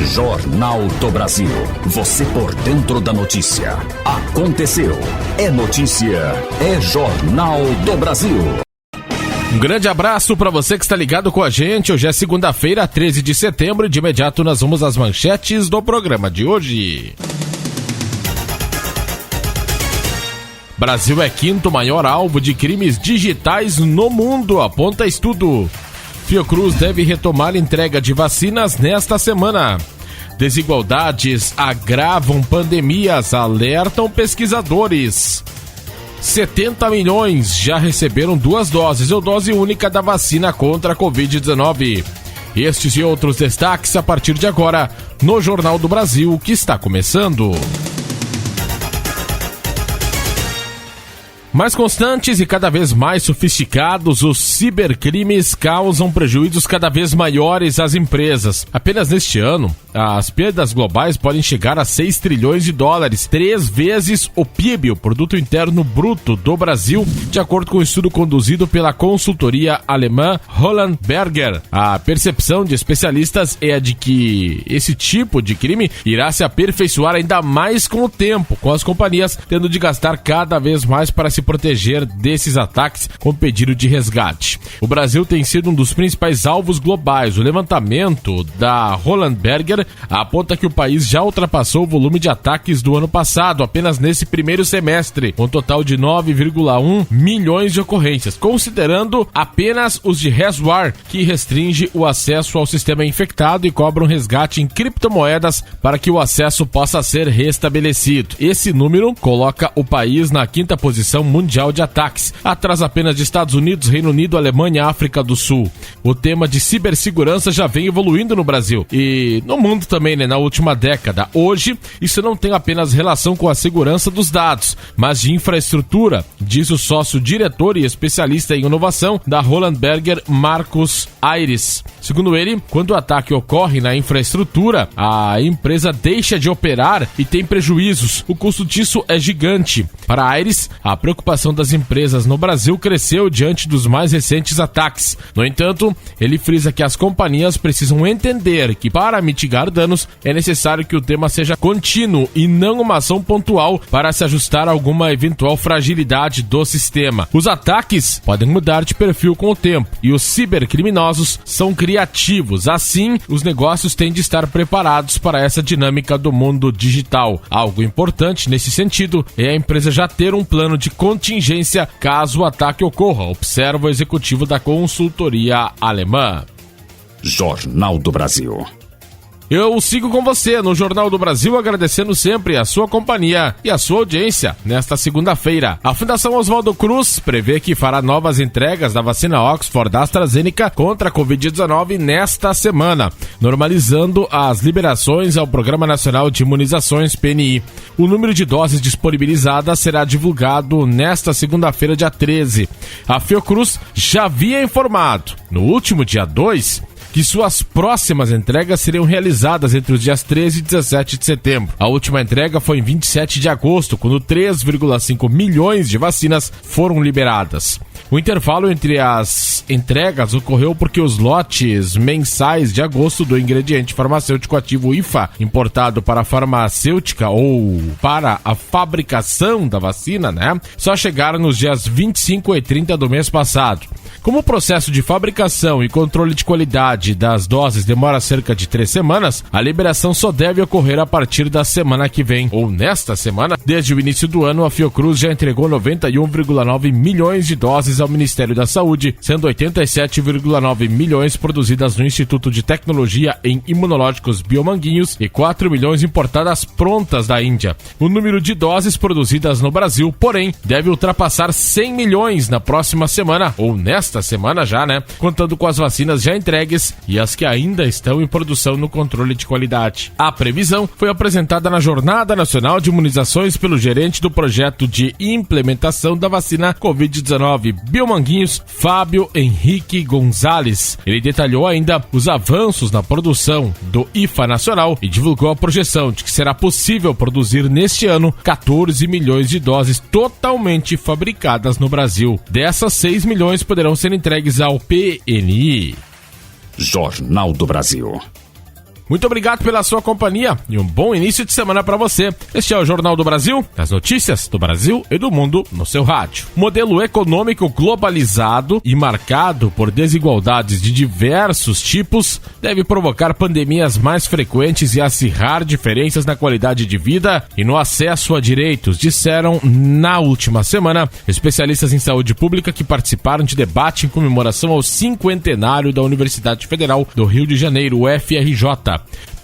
Jornal do Brasil. Você por dentro da notícia. Aconteceu. É notícia. É Jornal do Brasil. Um grande abraço para você que está ligado com a gente. Hoje é segunda-feira, 13 de setembro, e de imediato nós vamos às manchetes do programa de hoje. Brasil é quinto maior alvo de crimes digitais no mundo, aponta estudo. Fiocruz deve retomar entrega de vacinas nesta semana. Desigualdades agravam pandemias, alertam pesquisadores. 70 milhões já receberam 2 doses ou dose única da vacina contra a Covid-19. Estes e outros destaques a partir de agora no Jornal do Brasil, que está começando. Mais constantes e cada vez mais sofisticados, os cibercrimes causam prejuízos cada vez maiores às empresas. Apenas neste ano, as perdas globais podem chegar a 6 trilhões de dólares, 3 vezes o PIB, o Produto Interno Bruto do Brasil, de acordo com um estudo conduzido pela consultoria alemã Roland Berger. A percepção de especialistas é a de que esse tipo de crime irá se aperfeiçoar ainda mais com o tempo, com as companhias tendo de gastar cada vez mais para se proteger desses ataques com pedido de resgate. O Brasil tem sido um dos principais alvos globais. O levantamento da Roland Berger aponta que o país já ultrapassou o volume de ataques do ano passado, apenas nesse primeiro semestre, com um total de 9,1 milhões de ocorrências, considerando apenas os de ransomware, que restringe o acesso ao sistema infectado e cobra um resgate em criptomoedas para que o acesso possa ser restabelecido. Esse número coloca o país na 5ª posição mundial de ataques, atrás apenas de Estados Unidos, Reino Unido, Alemanha e África do Sul. O tema de cibersegurança já vem evoluindo no Brasil e no mundo também, na última década. Hoje, isso não tem apenas relação com a segurança dos dados, mas de infraestrutura, diz o sócio-diretor e especialista em inovação da Roland Berger, Marcos Aires. Segundo ele, quando o ataque ocorre na infraestrutura, a empresa deixa de operar e tem prejuízos. O custo disso é gigante. Para Aires, a preocupação das empresas no Brasil cresceu diante dos mais recentes ataques. No entanto, ele frisa que as companhias precisam entender que, para mitigar danos, é necessário que o tema seja contínuo e não uma ação pontual para se ajustar a alguma eventual fragilidade do sistema. Os ataques podem mudar de perfil com o tempo e os cibercriminosos são criativos. Assim, os negócios têm de estar preparados para essa dinâmica do mundo digital. Algo importante nesse sentido é a empresa já ter um plano de contingência caso o ataque ocorra, observa o executivo da consultoria alemã. Jornal do Brasil. Eu sigo com você no Jornal do Brasil, agradecendo sempre a sua companhia e a sua audiência nesta segunda-feira. A Fundação Oswaldo Cruz prevê que fará novas entregas da vacina Oxford da AstraZeneca contra a Covid-19 nesta semana, normalizando as liberações ao Programa Nacional de Imunizações, PNI. O número de doses disponibilizadas será divulgado nesta segunda-feira, dia 13. A Fiocruz já havia informado, no último dia 2, que suas próximas entregas seriam realizadas entre os dias 13 e 17 de setembro. A última entrega foi em 27 de agosto, quando 3,5 milhões de vacinas foram liberadas. O intervalo entre as entregas ocorreu porque os lotes mensais de agosto do ingrediente farmacêutico ativo IFA, importado para a farmacêutica ou para a fabricação da vacina, só chegaram nos dias 25 e 30 do mês passado. Como o processo de fabricação e controle de qualidade das doses demora cerca de 3 semanas, a liberação só deve ocorrer a partir da semana que vem, ou nesta semana. Desde o início do ano, a Fiocruz já entregou 91,9 milhões de doses ao Ministério da Saúde, sendo 87,9 milhões produzidas no Instituto de Tecnologia em Imunológicos Biomanguinhos e 4 milhões importadas prontas da Índia. O número de doses produzidas no Brasil, porém, deve ultrapassar 100 milhões na próxima semana, ou nesta semana já, contando com as vacinas já entregues e as que ainda estão em produção no controle de qualidade. A previsão foi apresentada na Jornada Nacional de Imunizações pelo gerente do projeto de implementação da vacina Covid-19 Biomanguinhos, Fábio Henrique Gonzalez. Ele detalhou ainda os avanços na produção do IFA nacional e divulgou a projeção de que será possível produzir neste ano 14 milhões de doses totalmente fabricadas no Brasil. Dessas, 6 milhões poderão ser entregues ao PNI. Jornal do Brasil. Muito obrigado pela sua companhia e um bom início de semana para você. Este é o Jornal do Brasil, as notícias do Brasil e do mundo no seu rádio. Modelo econômico globalizado e marcado por desigualdades de diversos tipos deve provocar pandemias mais frequentes e acirrar diferenças na qualidade de vida e no acesso a direitos, disseram na última semana especialistas em saúde pública que participaram de debate em comemoração ao cinquentenário da Universidade Federal do Rio de Janeiro, UFRJ.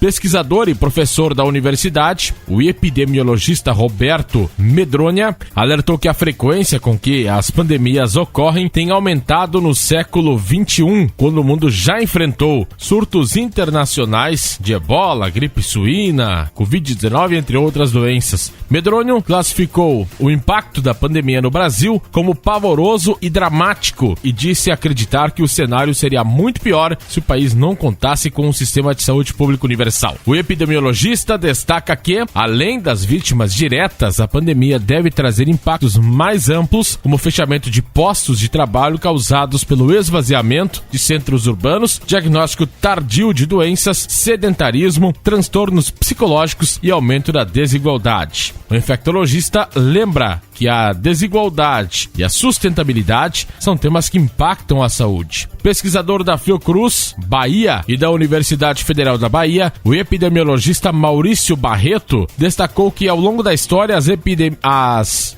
Pesquisador e professor da universidade, o epidemiologista Roberto Medronha, alertou que a frequência com que as pandemias ocorrem tem aumentado no século XXI, quando o mundo já enfrentou surtos internacionais de ebola, gripe suína, Covid-19, entre outras doenças. Medronho classificou o impacto da pandemia no Brasil como pavoroso e dramático e disse acreditar que o cenário seria muito pior se o país não contasse com um sistema de saúde público universal. O epidemiologista destaca que, além das vítimas diretas, a pandemia deve trazer impactos mais amplos, como o fechamento de postos de trabalho causados pelo esvaziamento de centros urbanos, diagnóstico tardio de doenças, sedentarismo, transtornos psicológicos e aumento da desigualdade. O infectologista lembra que a desigualdade e a sustentabilidade são temas que impactam a saúde. Pesquisador da Fiocruz, Bahia, e da Universidade Federal da Bahia, o epidemiologista Maurício Barreto destacou que ao longo da história as epidemias,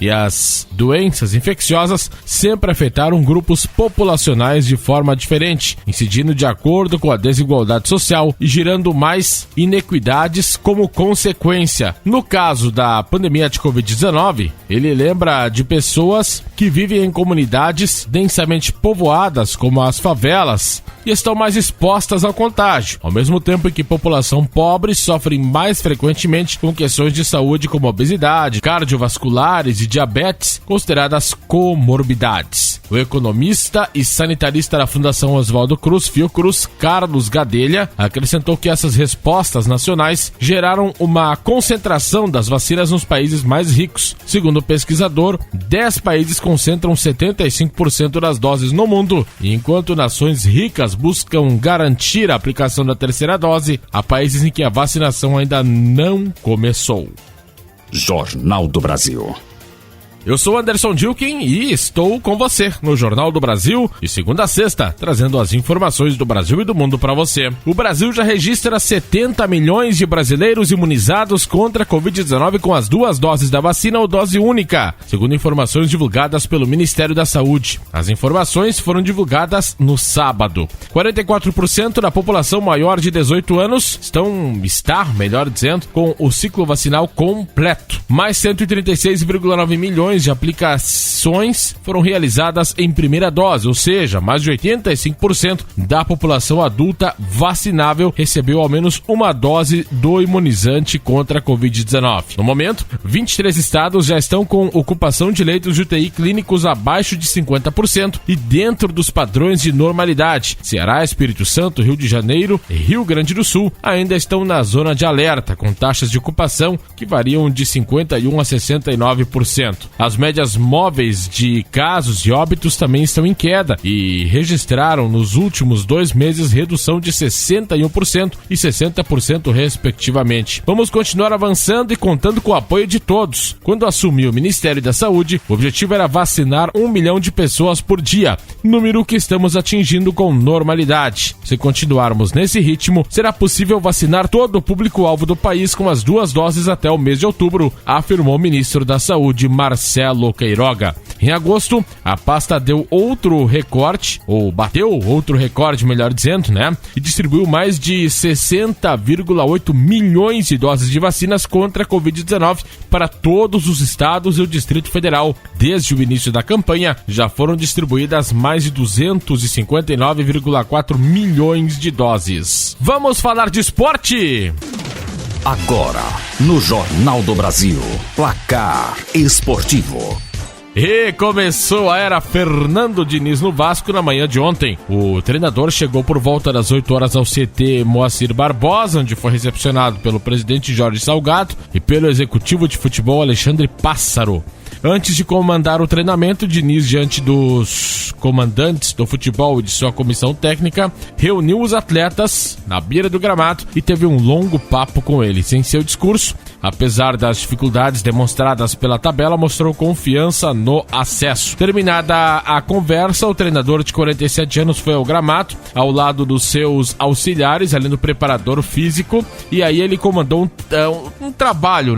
e as doenças infecciosas sempre afetaram grupos populacionais de forma diferente, incidindo de acordo com a desigualdade social e gerando mais inequidades como consequência. No caso da pandemia de Covid-19, ele lembra de pessoas que vivem em comunidades densamente povoadas, como as favelas, e estão mais expostas ao contágio, ao mesmo tempo em que população pobre sofre mais frequentemente com questões de saúde como obesidade, cardiovasculares e diabetes, consideradas comorbidades. O economista e sanitarista da Fundação Oswaldo Cruz, Fiocruz, Carlos Gadelha, acrescentou que essas respostas nacionais geraram uma concentração das vacinas nos países mais ricos. Segundo o pesquisador, 10 países concentram 75% das doses no mundo, e enquanto nações ricas buscam garantir a aplicação da terceira dose, há países em que a vacinação ainda não começou. Jornal do Brasil. Eu sou Anderson Dilkin e estou com você no Jornal do Brasil, de segunda a sexta, trazendo as informações do Brasil e do mundo para você. O Brasil já registra 70 milhões de brasileiros imunizados contra a Covid-19 com as 2 doses da vacina ou dose única, segundo informações divulgadas pelo Ministério da Saúde. As informações foram divulgadas no sábado. 44% da população maior de 18 anos está com o ciclo vacinal completo. Mais 136,9 milhões de aplicações foram realizadas em primeira dose, ou seja, mais de 85% da população adulta vacinável recebeu ao menos uma dose do imunizante contra a Covid-19. No momento, 23 estados já estão com ocupação de leitos de UTI clínicos abaixo de 50% e dentro dos padrões de normalidade. Ceará, Espírito Santo, Rio de Janeiro e Rio Grande do Sul ainda estão na zona de alerta, com taxas de ocupação que variam de 51% a 69%. As médias móveis de casos e óbitos também estão em queda e registraram nos últimos 2 meses redução de 61% e 60% respectivamente. Vamos continuar avançando e contando com o apoio de todos. Quando assumiu o Ministério da Saúde, o objetivo era vacinar 1 milhão de pessoas por dia, número que estamos atingindo com normalidade. Se continuarmos nesse ritmo, será possível vacinar todo o público-alvo do país com as 2 doses até o mês de outubro, afirmou o ministro da Saúde, Marcelo Queiroga. Em agosto, a pasta bateu outro recorde, e distribuiu mais de 60,8 milhões de doses de vacinas contra a Covid-19 para todos os estados e o Distrito Federal. Desde o início da campanha, já foram distribuídas mais de 259,4 milhões de doses. Vamos falar de esporte! Agora, no Jornal do Brasil, placar esportivo. E começou a era Fernando Diniz no Vasco na manhã de ontem. O treinador chegou por volta das 8 horas ao CT Moacir Barbosa, onde foi recepcionado pelo presidente Jorge Salgado e pelo executivo de futebol Alexandre Pássaro. Antes de comandar o treinamento, Diniz, diante dos comandantes do futebol e de sua comissão técnica, reuniu os atletas na beira do gramado e teve um longo papo com eles. Em seu discurso, apesar das dificuldades demonstradas pela tabela, mostrou confiança no acesso. Terminada a conversa, o treinador de 47 anos foi ao gramado, ao lado dos seus auxiliares, ali no preparador físico, e aí ele comandou um trabalho,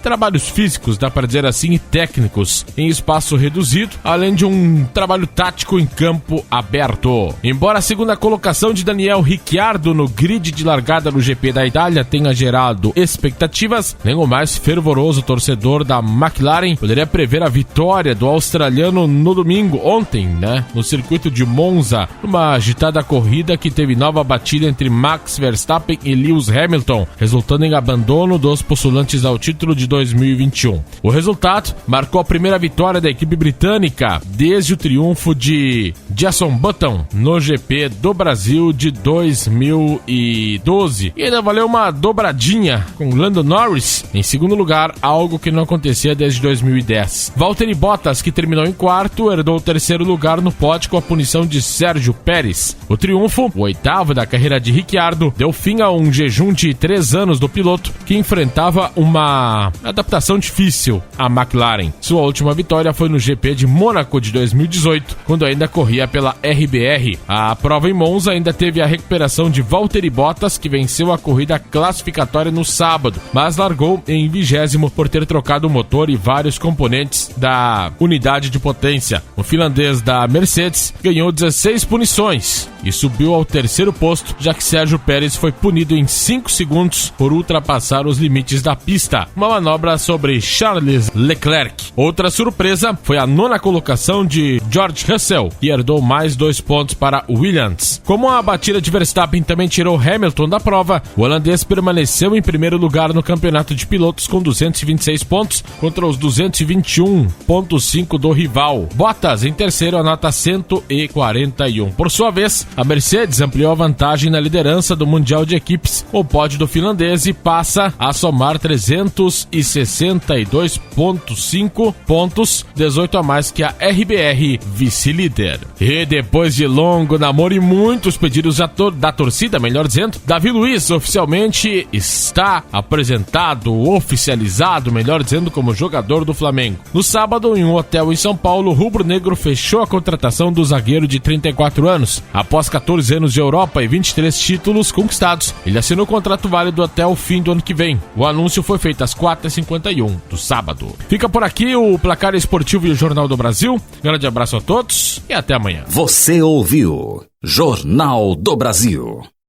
trabalhos físicos, dá para dizer assim, e técnicos, em espaço reduzido, além de um trabalho tático em campo aberto. Embora a segunda colocação de Daniel Ricciardo no grid de largada no GP da Itália tenha gerado expectativas, nem o mais fervoroso torcedor da McLaren poderia prever a vitória do australiano no domingo, ontem, no circuito de Monza, numa agitada corrida que teve nova batida entre Max Verstappen e Lewis Hamilton, resultando em abandono dos postulantes ao título de 2021. O resultado marcou a primeira vitória da equipe britânica desde o triunfo de Jenson Button no GP do Brasil de 2012. E ainda valeu uma dobradinha com Lando Norris em segundo lugar, algo que não acontecia desde 2010. Valtteri Bottas, que terminou em quarto, herdou o terceiro lugar no pódio com a punição de Sérgio Pérez. O triunfo, o oitavo da carreira de Ricciardo, deu fim a um jejum de 3 anos do piloto, que enfrentava uma adaptação difícil à McLaren. Sua última vitória foi no GP de Mônaco de 2018, quando ainda corria pela RBR. A prova em Monza ainda teve a recuperação de Valtteri Bottas, que venceu a corrida classificatória no sábado, mas largou em 20º por ter trocado o motor e vários componentes da unidade de potência. O finlandês da Mercedes ganhou 16 punições e subiu ao terceiro posto, já que Sérgio Pérez foi punido em 5 segundos por ultrapassar os limites da pista. Uma manobra sobre Charles Leclerc. Outra surpresa foi a 9ª colocação de George Russell, que herdou mais 2 pontos para Williams. Como a batida de Verstappen também tirou Hamilton da prova, o holandês permaneceu em primeiro lugar no campeonato de pilotos com 226 pontos contra os 221,5 do rival. Bottas em terceiro, a nota 141. Por sua vez, a Mercedes ampliou a vantagem na liderança do Mundial de Equipes. O pódio do finlandês e passa a somar 362,5 pontos, 18 a mais que a RBR, vice-líder. E depois de longo namoro e muitos pedidos da torcida, melhor dizendo, Davi Luiz oficialmente está apresentado, oficializado, melhor dizendo, como jogador do Flamengo. No sábado, em um hotel em São Paulo, o rubro-negro fechou a contratação do zagueiro de 34 anos. Após 14 anos de Europa e 23 títulos conquistados, ele assinou contrato válido até o fim do ano que vem. O anúncio foi feito às 4h51 do sábado. Fica por aqui o Placar Esportivo e o Jornal do Brasil. Grande abraço a todos e até amanhã. Você ouviu Jornal do Brasil.